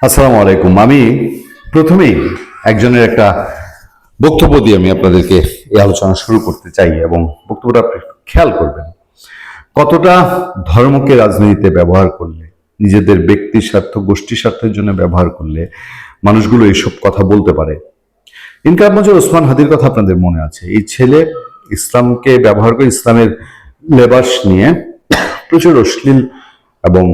আসসালামু আলাইকুম। আমি প্রথমেই একজনের একটা বক্তব্য দিয়ে আমি আপনাদেরকে এই আলোচনা শুরু করতে চাই এবং বক্তব্যটা আপনি খেয়াল করবেন। কতটা ধর্মকে রাজনীতিতে ব্যবহার করলে, নিজেদের ব্যক্তি স্বার্থ, গোষ্ঠী স্বার্থের জন্য ব্যবহার করলে মানুষগুলো এইসব কথা বলতে পারে। ইনকাম মঞ্জুর ওসমান হাদির কথা আপনাদের মনে আছে। এই ছেলে ইসলামকে ব্যবহার করে ইসলামের লেবাস নিয়ে প্রচুর অশ্লীল এবং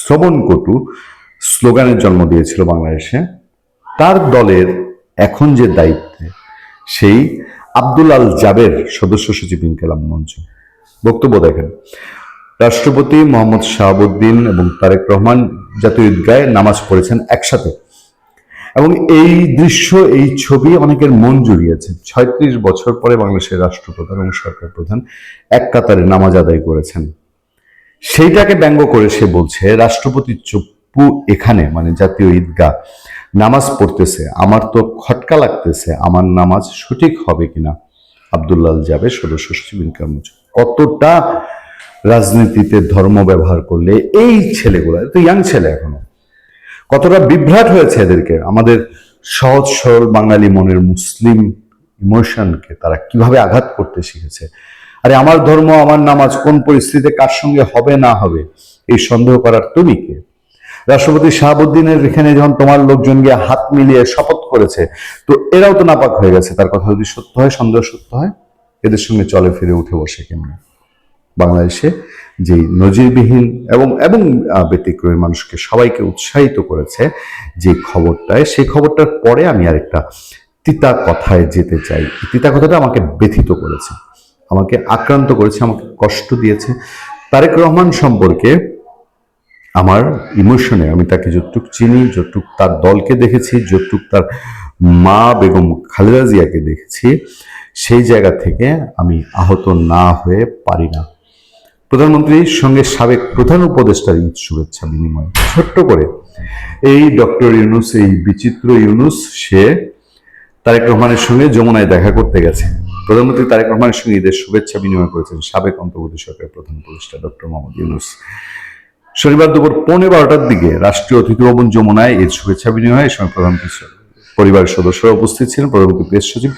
শ্রবণকটু স্লোগানের জন্ম দিয়েছিল বাংলাদেশে। তার দলের এখন যে দায়িত্বে সেই আব্দুল আল জাবের সদস্য সচিব ইনকিলাব মঞ্চ বক্তব্য দেখেন। রাষ্ট্রপতি মোহাম্মদ শাহাবুদ্দিন এবং তারেক রহমান জাতীয় ঈদগাহে নামাজ পড়েছেন একসাথে এবং এই দৃশ্য, এই ছবি অনেকের মন জুড়িয়েছে। ৩৬ বছর পরে বাংলাদেশের রাষ্ট্রপ্রধান এবং সরকার প্রধান এক কাতারে নামাজ আদায় করেছেন। সেইটাকে ব্যঙ্গ করে সে বলছে রাষ্ট্রপতি চপ্পু এখানে মানে জাতীয় ঈদগাহ নামাজ পড়তেছে, আমার তো খটকা লাগতেছে, আমার নামাজ সঠিক হবে কিনা। আব্দুল্লাহ জাবের সদস্য সচিব ইনকাম মঞ্চ। কতটা রাজনীতিতে ধর্ম ব্যবহার করলে এই ছেলেগুলো, তো ইয়াং ছেলে এখনো, কতটা বিভ্রাট হয়েছে এদেরকে। আমাদের সহজ সরল বাঙালি মনের মুসলিম ইমোশনকে তারা কিভাবে আঘাত করতে শিখেছে। আরে আমার ধর্ম, আমার নামাজ কোন পরিস্থিতিতে কার সঙ্গে হবে না হবে এই সন্দেহ করার তুমি কে? রাষ্ট্রপতি শাহাবুদ্দিনের এখানে যখন তোমার লোকজন গিয়ে হাত মিলিয়ে শপথ করেছে, তো এরাও তো নাপাক হয়ে গেছে। তার কথা যদি সত্য হয়, সন্দেহ সত্য হয়, এদের সঙ্গে চলে ফিরে উঠে বসে কেমনে? বাংলাদেশে যে নজিরবিহীন এবং এবং ব্যতিক্রমী মানুষকে সবাইকে উৎসাহিত করেছে যে খবরটায়, সেই খবরটার পরে আমি আরেকটা তিতা কথায় যেতে চাই। তিতা কথাটা আমাকে ব্যথিত করেছে, আমাকে আক্রান্ত করেছে, আমাকে কষ্ট দিয়েছে। তারেক রহমান সম্পর্কে আমার ইমোশনে, আমি তাকে যতটুক চিনি, যতটুক তার দলকে দেখেছি, যতটুক তার মা বেগম খালেদা জিয়াকে দেখেছি, সেই জায়গা থেকে আমি আহত না হয়ে পারি না। প্রধানমন্ত্রীর সঙ্গে সাবেক প্রধান উপদেষ্টার ঈদ শুভেচ্ছা বিনিময় ছোট্ট করে এই ডক্টর ইউনুস, এই বিচিত্র ইউনুস, সে তারেক রহমানের সঙ্গে যমুনায় দেখা করতে গেছে। প্রধানমন্ত্রী তারেক রহমানের সঙ্গে ঈদের শুভেচ্ছা বিনিময় করেছেন সাবেক অন্তর্বর্তী সরকারের প্রধান উপদেষ্টা ডক্টর মোহাম্মদ ইউনুস। শনিবার দুপুর 12:15টার দিকে রাষ্ট্রীয় অতিথি ভবন যমুনায় ঈদ শুভেচ্ছা বিনিময়ে এই সময় প্রধানমন্ত্রী পরিবারের সদস্যরা উপস্থিত ছিলেন। প্রধানমন্ত্রী প্রেস সচিব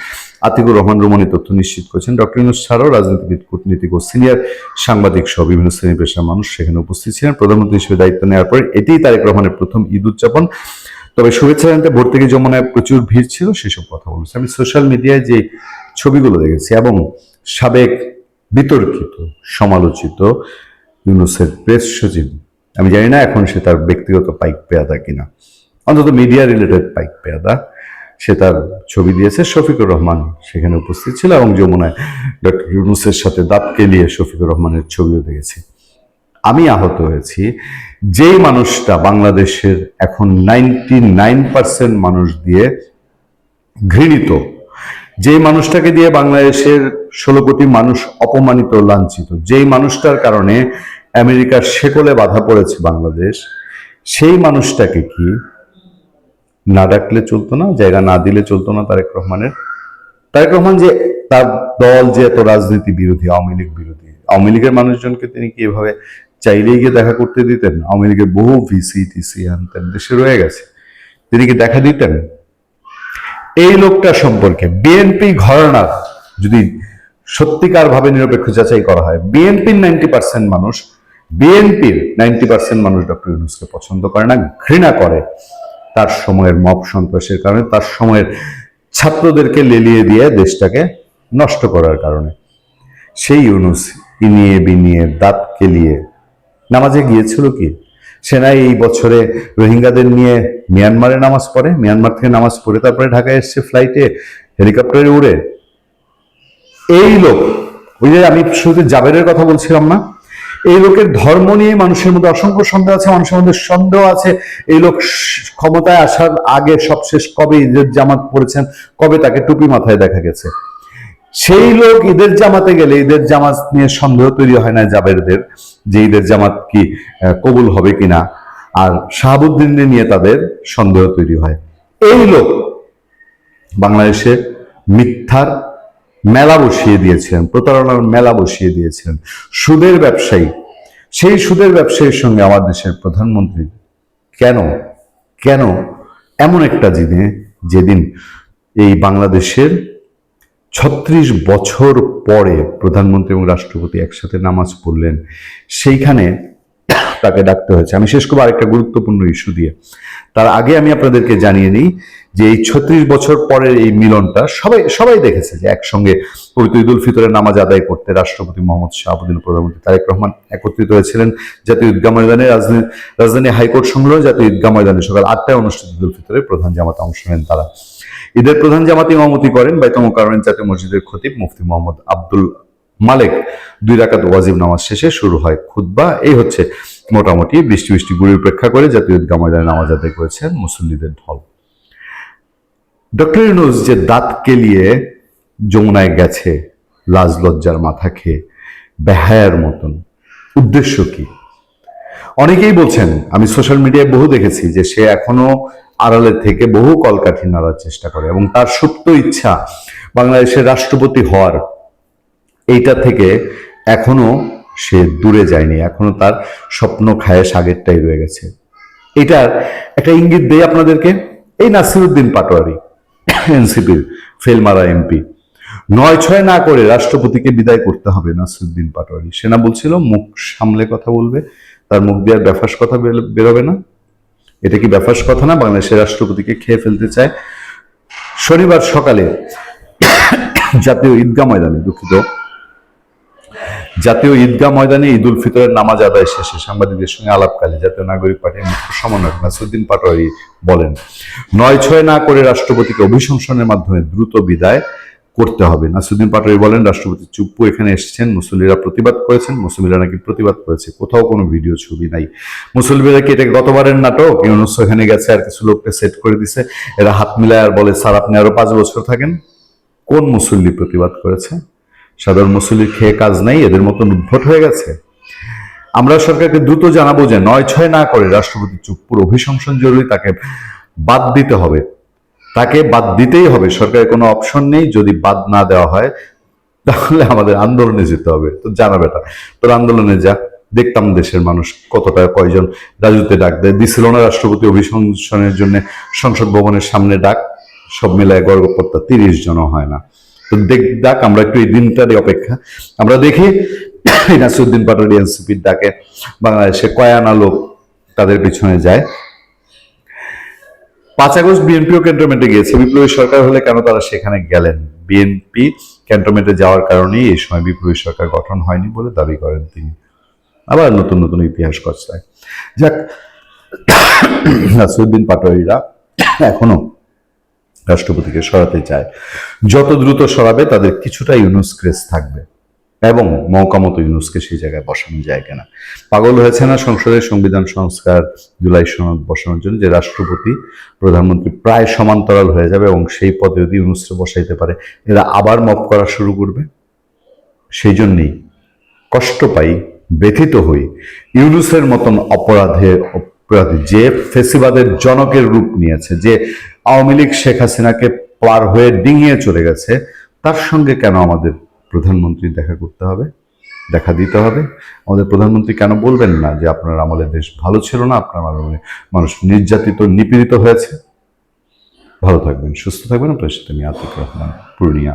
আতিকুর রহমান রুমনি তথ্য নিশ্চিত করেছেন। ডক্টর ইউনুস ছাড়াও রাজনীতিবিদ, কূটনীতিক ও সিনিয়র সাংবাদিক সহ বিভিন্ন শ্রেণী পেশার মানুষ সেখানে উপস্থিত ছিলেন। প্রধানমন্ত্রী হিসেবে দায়িত্ব নেওয়ার পর এটিই তারেক রহমানের প্রথম ঈদ উদযাপন। তবে শুভেচ্ছা জানাতে ভোর থেকে যমুনায় প্রচুর ভিড় ছিল, সেসব কথা বলছি। আমি সোশ্যাল মিডিয়ায় যে ছবিগুলো দেখেছি এবং সাবেক বিতর্কিত সমালোচিত ইউনুসের প্রেস সচিব, আমি জানি না এখন সে তার ব্যক্তিগত পাইক পেয়াদা কিনা, অন্তত মিডিয়া রিলেটেড পাইক পেয়াদা, সে তার ছবি দিয়েছে। শফিকুর রহমান সেখানে উপস্থিত ছিল এবং যমুনায় ডক্টর ইউনুসের সাথে দাঁত কেলিয়ে শফিকুর রহমানের ছবিও দেখেছি। আমি আহত হয়েছি যেই মানুষটা বাংলাদেশের এখন 99% মানুষ দিয়ে ঘৃণিত, যেই মানুষটাকে দিয়ে বাংলাদেশের 16 কোটি মানুষ অপমানিত, লাঞ্ছিত, যেই মানুষটার কারণে আমেরিকার শেকলে বাধা পড়েছে বাংলাদেশ, সেই মানুষটাকে কি না ডাকলে চলতো না, জায়গা না দিলে চলতো না তারেক রহমানের? তারেক রহমান যে তার দল যে এত রাজনীতি বিরোধী, আওয়ামী লীগ বিরোধী, আওয়ামী লীগের মানুষজনকে তিনি কি এভাবে চাইলেই গিয়ে দেখা করতে দিতেন? আওয়ামী লীগের বহু ভিসি টিসি আনতেন, দেশে রয়ে গেছে, তিনি কি দেখা দিতেন? এই লোকটা সম্পর্কে বিএনপি ঘরানার যদি সত্যিকার ভাবে নিরপেক্ষ যাচাই করা হয়, বিএনপির 90% মানুষ ডক্টর ইউনূসকে পছন্দ করে না, ঘৃণা করে। তার সময়ের মব সন্ত্রাসের কারণে, তার সময়ের ছাত্রদেরকে লেলিয়ে দিয়ে দেশটাকে নষ্ট করার কারণে। সেই ইউনূস ইনিয়ে বিনিয়ে দাঁত কেলিয়ে নামাজে গিয়েছিল কি? সেনা এই বছরে রোহিঙ্গাদের নিয়ে মিয়ানমারে নামাজ পড়ে, মিয়ানমার থেকে নামাজ পড়ে তারপরে ঢাকায় এসছে ফ্লাইটে, হেলিকপ্টারে উড়ে। এই লোক, ওই যে আমি শুধু জাবেরের কথা বলছিলাম না, এই লোকের ধর্ম নিয়ে মানুষের মধ্যে অসংখ্য সন্দেহ আছে, মানুষের মধ্যে সন্দেহ আছে এই লোক ক্ষমতায় আসার আগে সবশেষ কবে ঈদের জামাত পড়েছেন, কবে তাকে টুপি মাথায় দেখা গেছে। সেই লোক ঈদের জামাতে গেলে ঈদের জামাত নিয়ে সন্দেহ তৈরি হয় না জাবেরদের, যে ঈদের জামাত কি কবুল হবে কিনা, আর শাহাবুদ্দিন নিয়ে তাদের সন্দেহ তৈরি হয়। এই লোক বাংলাদেশে মিথ্যার মেলা বসিয়ে দিয়েছিলেন, প্রতারণার মেলা বসিয়ে দিয়েছিলেন, সুদের ব্যবসায়ী, সেই সুদের ব্যবসায়ীর সঙ্গে আমার দেশের প্রধানমন্ত্রী কেন কেন এমন একটা দিনে, যেদিন এই বাংলাদেশের ৩৬ বছর পরে প্রধানমন্ত্রী এবং রাষ্ট্রপতি একসাথে নামাজ পড়লেন, সেইখানে তাকে ডাকতে হয়েছে। আমি শেষ করবো আরেকটা গুরুত্বপূর্ণ ইস্যু দিয়ে। তার আগে আমি আপনাদেরকে জানিয়ে নিই যে এই ৩৬ বছর পরের এই মিলনটা সবাই দেখেছে, যে একসঙ্গে পবিত্র ঈদ উল ফিতরের নামাজ আদায় করতে রাষ্ট্রপতি মোহাম্মদ শাহাবুদ্দিন, প্রধানমন্ত্রী তারেক রহমান একত্রিত হয়েছিলেন জাতীয় ঈদগাহ ময়দানে। রাজধানী হাইকোর্ট সংলগ্ন জাতীয় ঈদগাহ ময়দানে সকাল ৮টায় অনুষ্ঠিত ঈদ উল ফিতরের প্রধান জামাতে অংশ নেন তারা। ঈদের প্রধান জামাতে ইমামতি করেন বাইতুল মোকাররমের জাতীয় মসজিদের খতিব মুফতি মোহাম্মদ আব্দুল মালেক। 2 রাকাত ওয়াজিব নামাজ শেষে শুরু হয় খুতবা। এই হচ্ছে মোটামুটি বৃষ্টি গুড়ি উপেক্ষা করে জাতীয় ঈদগাহ ময়দানে নামাজ আদায় করেছেন মুসল্লিদের ঢল। ডক্টর ইউনূস যে দাঁত কেলিয়ে যমুনায় গেছে লাজ লজ্জার মাথা খেয়ে বেহায়ার মতন, উদ্দেশ্য কি? অনেকেই বলছেন, আমি সোশ্যাল মিডিয়ায় বহু দেখেছি, যে সে এখনো আড়ালের থেকে বহু কলকাঠি নাড়ার চেষ্টা করে এবং তার সুপ্ত ইচ্ছা বাংলাদেশের রাষ্ট্রপতি হওয়ার, এইটা থেকে এখনো সে দূরে যায়নি, এখনো তার স্বপ্ন খায়েশ আগেরটাই রয়ে গেছে। এটার একটা ইঙ্গিত দেই আপনাদেরকে। এই নাসিরউদ্দিন পাটোয়ারি, এনসিপির ফেলমারা এমপি, ৯-৬ না করে রাষ্ট্রপতিকে বিদায় করতে হবে নাসিরউদ্দিন পাটোয়ারি। সেনা বলছিল মুখ সামলে কথা বলবে, তার মুখ দিয়ে আর ব্যাফাস কথা বেরোবে না। এটা কি ব্যাফাস কথা না? বাংলাদেশের রাষ্ট্রপতিকে খেয়ে ফেলতে চায়। শনিবার সকালে জাতীয় ঈদগাহ ময়দানে জাতীয় ঈদগাহ ময়দানে ঈদ উল ফিতরের নামাজ আদায় শেষে সাংবাদিকদের সঙ্গে আলাপকালে জাতীয় নাগরিক পার্টির মুখ্য সমন্বয়ক নাসিরউদ্দিন পাটোয়ারি বলেন, ৯-৬ না করে রাষ্ট্রপতিকে অভিশংসনের মাধ্যমে দ্রুত বিদায় করতে হবে। নাসিরউদ্দিন পাটোয়ারি বলেন, রাষ্ট্রপতি চুপ্পু এখানে এসেছেন, মুসল্লিরা প্রতিবাদ করেছেন। মুসল্লিরা নাকি প্রতিবাদ করেছে, কোথাও কোনো ভিডিও ছবি নাই। মুসল্লিরা কি এটা গতবারের নাটক? ইউনূস এখানে গেছে আর কিছু লোককে সেট করে দিছে, এরা হাত মিলায় আর বলে স্যার আপনি আরো 5 বছর থাকেন। কোন মুসল্লি প্রতিবাদ করেছে? সাধারণ মুসল্লির খেয়ে কাজ নাই, এদের মতন উদ্ভট হয়ে গেছে। আমরা সরকারকে দ্রুত জানাবো যে ৯-৬ না করে রাষ্ট্রপতি চুপ্পুর অভিশংসন জরুরি, তাকে বাদ দিতে হবে, তাকে বাদ দিতেই হবে। সরকারের কোনো অপশন নেই। যদি বাদ না দেওয়া হয় তাহলে আমাদের আন্দোলনে যেতে হবে। তো জানা বেটা, তোর আন্দোলনে যা, দেখতাম দেশের মানুষ কতটা, কয়জন রাজুতে ডাক দেয়। দিছিল না রাষ্ট্রপতি অভিশংসনের জন্য সংসদ ভবনের সামনে ডাক, সব মিলায় গর্বকর্তা 30 জনও হয় না। তো দেখ, আমরা একটু এই দিনটারই অপেক্ষা। আমরা দেখি নাসিরউদ্দিন পাটোয়ারি এনসিপির ডাকে বাংলাদেশে কয়ানা লোক তাদের পিছনে যায়। 5 আগস্ট বিএনপিও ক্যান্টনমেন্টে গিয়েছে। বিপ্লবী সরকার হলে কেন তারা সেখানে গেলেন? বিএনপি ক্যান্টনমেন্টে যাওয়ার কারণেই এই সময় বিপ্লবী সরকার গঠন হয়নি বলে দাবি করেন তিনি। আবার নতুন নতুন ইতিহাস কচলায়। যাক, নাসিরউদ্দিন পাটোয়ারিরা এখনো রাষ্ট্রপতিকে সরাতে চায়। যত দ্রুত সরাবে তাদের কিছুটা ইউনূস ক্রেজ থাকবে, এবং মৌকা মতো ইউনূসকে সেই জায়গায় বসানো যায় কিনা। পাগল হয়েছে না সংসদের সংবিধান সংস্কার জুলাই সনদ বসানোর জন্য, যে রাষ্ট্রপতি প্রধানমন্ত্রী প্রায় সমান্তরাল হয়ে যাবে এবং সেই পদে যদি ইউনূসকে বসাইতে পারে এরা আবার মপ করা শুরু করবে। সেই জন্যেই কষ্ট পাই, ব্যথিত হই ইউনূসের মতন অপরাধী, যে ফেসিবাদের জনকের রূপ নিয়েছে, যে আওয়ামী লীগ শেখ হাসিনাকে পার হয়ে ডিঙিয়ে চলে গেছে, তার সঙ্গে কেন আমাদের প্রধানমন্ত্রী দেখা করতে হবে, দেখা দিতে হবে? আমাদের প্রধানমন্ত্রী কেন বলবেন না যে আপনার আমলে দেশ ভালো ছিল না, আপনার আমলে মানুষ নির্যাতিত নিপীড়িত হয়েছে? ভালো থাকবেন, সুস্থ থাকবেন। আপনার সাথে আমি আতিক রহমান, পূর্ণিয়া।